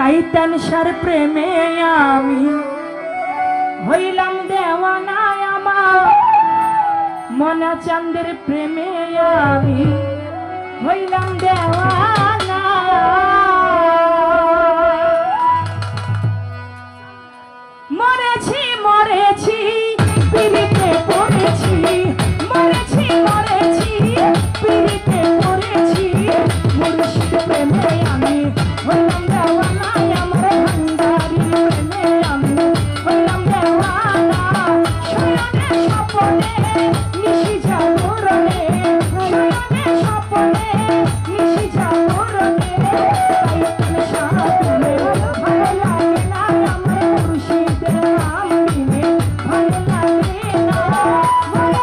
কাইতান সার প্রেমে আমি হইলাম দেওয়ানা আমার মনা চাঁদের প্রেমে আমি হইলাম দেওয়ানা মরেছি মরেছি পিড়িতে পড়েছি মরেছি মরেছি পিড়িতে পড়েছি মুর্শিদ প্রেমে আমি হইলাম দেওয়ানা আমার ভান্ডারির প্রেমে আমি হইলাম দেওয়ানা শয়নে স্বপনে নিশি জাগরণে শয়নে স্বপনে নিশি জাগরণে কাইতান সাথে ভালো লাগে না আমার মুর্শিদের নাম বিনে ভালো লাগে না আমার